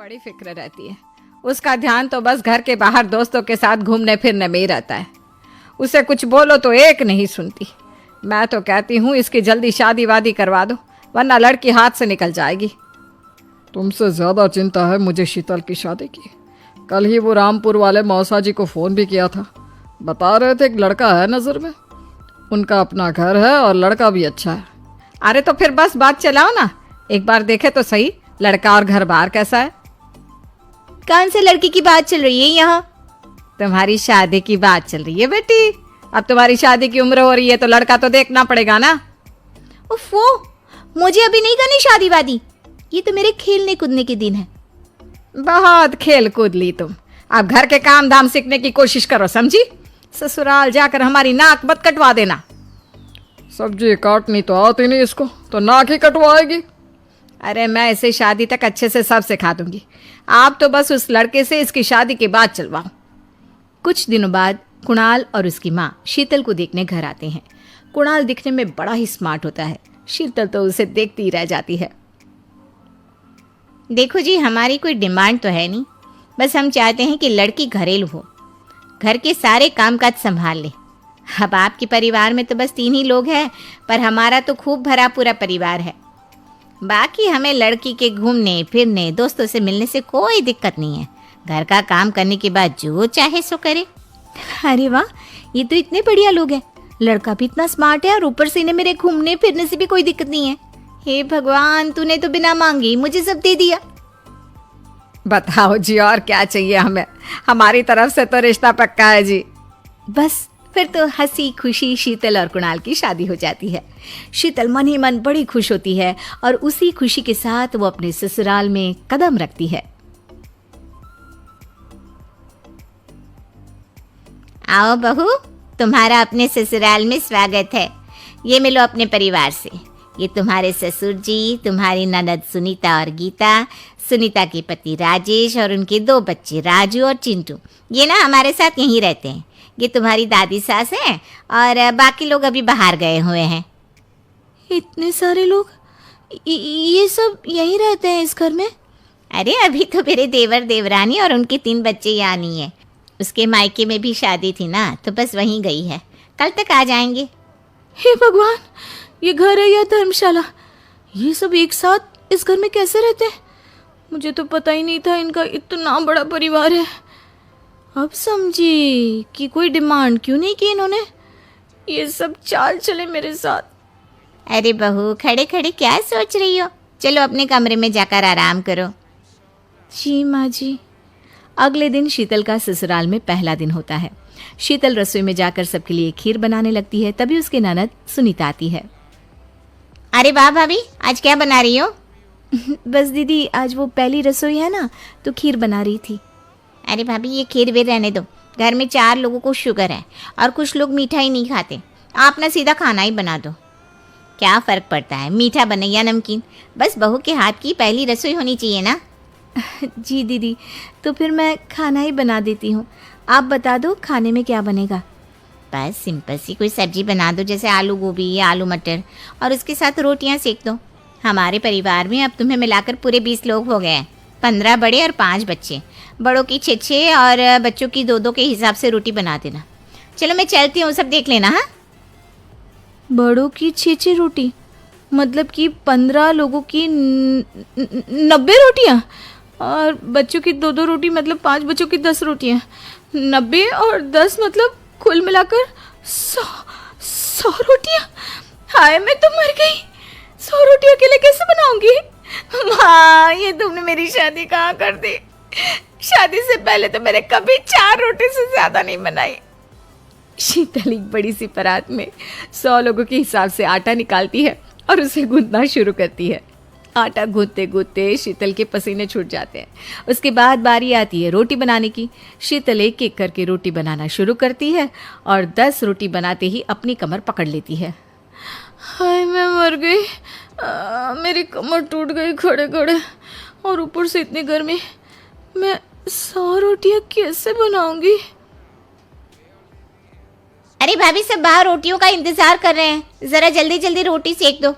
बड़ी फिक्र रहती है। उसका ध्यान तो बस घर के बाहर दोस्तों के साथ घूमने फिरने में ही रहता है। उसे कुछ बोलो तो एक नहीं सुनती। मैं तो कहती हूँ इसकी जल्दी शादी वादी करवा दो, वरना लड़की हाथ से निकल जाएगी। तुमसे ज़्यादा चिंता है मुझे शीतल की शादी की। कल ही वो रामपुर वाले मौसा जी को फ़ोन भी किया था। बता रहे थे एक लड़का है नज़र में, उनका अपना घर है और लड़का भी अच्छा है। अरे तो फिर बस बात चलाओ ना, एक बार देखे तो सही लड़का और घर बार कैसा है। कौन से लड़की की बात चल रही है यहाँ? तुम्हारी शादी की बात चल रही है बेटी। अब तुम्हारी शादी की उम्र हो रही है तो लड़का तो देखना पड़ेगा ना। उफ, वो मुझे अभी नहीं करनी शादी वादी। ये तो मेरे खेलने कूदने के दिन है। बहुत खेल कूद ली तुम, अब घर के काम धाम सीखने की कोशिश करो, समझी? ससुराल जाकर हमारी नाक मत कटवा देना। सब्जी काटनी तो आती नहीं इसको, तो नाक ही कटवाएगी। अरे मैं इसे शादी तक अच्छे से सब सिखा दूंगी। आप तो बस उस लड़के से इसकी शादी के बाद चलवाओ। कुछ दिनों बाद कुणाल और उसकी माँ शीतल को देखने घर आते हैं। कुणाल दिखने में बड़ा ही स्मार्ट होता है। शीतल तो उसे देखती ही रह जाती है। देखो जी, हमारी कोई डिमांड तो है नहीं, बस हम चाहते हैं कि लड़की घरेलू हो, घर के सारे कामकाज संभाल ले। अब आपके परिवार में तो बस 3 ही लोग हैं, पर हमारा तो खूब भरा पूरा परिवार है। बाकी हमें लड़की के घूमने फिरने दोस्तों से मिलने से कोई दिक्कत नहीं है। घर का काम करने के बाद जो चाहे सो करे। अरे वाह, ये तो इतने बढ़िया लोग हैं। लड़का भी इतना स्मार्ट है और ऊपर से इन्हें मेरे घूमने फिरने से भी कोई दिक्कत नहीं है। हे भगवान, तूने तो बिना मांगे ही मुझे सब दे दिया। बताओ जी, और क्या चाहिए हमें? हमारी तरफ से तो रिश्ता पक्का है जी। बस फिर तो हंसी खुशी शीतल और कुणाल की शादी हो जाती है। शीतल मन ही मन बड़ी खुश होती है और उसी खुशी के साथ वो अपने ससुराल में कदम रखती है। आओ बहू, तुम्हारा अपने ससुराल में स्वागत है। ये मिलो अपने परिवार से। ये तुम्हारे ससुर जी, तुम्हारी ननद सुनीता और गीता, सुनीता के पति राजेश और उनके 2 बच्चे राजू और चिंटू। ये ना हमारे साथ यहीं रहते हैं। ये तुम्हारी दादी सास हैं और बाकी लोग अभी बाहर गए हुए हैं। इतने सारे लोग, ये सब यहीं रहते हैं इस घर में? अरे अभी तो मेरे देवर देवरानी और उनके 3 बच्चे यहाँ नहीं है। उसके मायके में भी शादी थी ना, तो बस वहीं गई है। कल तक आ जाएंगे। हे भगवान, ये घर है या धर्मशाला? ये सब एक साथ इस घर में कैसे रहते हैं? मुझे तो पता ही नहीं था इनका इतना बड़ा परिवार है। अब समझी कि कोई डिमांड क्यों नहीं की इन्होंने। ये सब चाल चले मेरे साथ। अरे बहू, खड़े खड़े क्या सोच रही हो? चलो अपने कमरे में जाकर आराम करो। जी माँ जी। अगले दिन शीतल का ससुराल में पहला दिन होता है। शीतल रसोई में जाकर सबके लिए खीर बनाने लगती है। तभी उसके ननद सुनीता आती है। अरे वाह भाभी, आज क्या बना रही हो? बस दीदी, आज वो पहली रसोई है ना, तो खीर बना रही थी। अरे भाभी, ये खीर वे रहने दो। घर में 4 लोगों को शुगर है और कुछ लोग मीठा ही नहीं खाते। आप ना सीधा खाना ही बना दो। क्या फ़र्क पड़ता है मीठा बने या नमकीन, बस बहू के हाथ की पहली रसोई होनी चाहिए ना। जी दीदी, तो फिर मैं खाना ही बना देती हूँ। आप बता दो खाने में क्या बनेगा? बस सिंपल सी कोई सब्जी बना दो, जैसे आलू गोभी या आलू मटर, और उसके साथ रोटियाँ सेक दो। हमारे परिवार में अब तुम्हें मिलाकर पूरे 20 लोग हो गए हैं। 15 बड़े और 5 बच्चे। बड़ों की 6 और बच्चों की 2 के हिसाब से रोटी बना देना। चलो मैं चलती हूँ, सब देख लेना। हाँ, बड़ों की 6 रोटी मतलब कि 15 लोगों की 90 रोटियाँ, और बच्चों की 2 रोटी मतलब 5 बच्चों की 10 रोटियाँ। 90 और 10 मतलब कुल मिलाकर 100 रोटियाँ। हाय, मैं तो मर गई। 100 रोटी अकेले कैसे बनाऊंगी? माँ, ये तुमने मेरी शादी कहाँ कर दी? शादी से पहले तो मैंने कभी 4 रोटी से ज्यादा नहीं बनाई। शीतल एक बड़ी सी परात में 100 लोगों के हिसाब से आटा निकालती है और उसे गूंथना शुरू करती है। आटा गूंथते गूंथते शीतल के पसीने छूट जाते हैं। उसके बाद बारी आती है रोटी बनाने की। शीतल एक एक करके रोटी बनाना शुरू करती है और 10 रोटी बनाते ही अपनी कमर पकड़ लेती है। हाय, मैं मर गई। मेरी कमर टूट गई खड़े खड़े, और ऊपर से इतनी गर्मी। मैं 100 रोटियां कैसे बनाऊंगी? अरे भाभी, सब बाहर रोटियों का इंतजार कर रहे हैं। जरा जल्दी जल्दी रोटी सेक दो।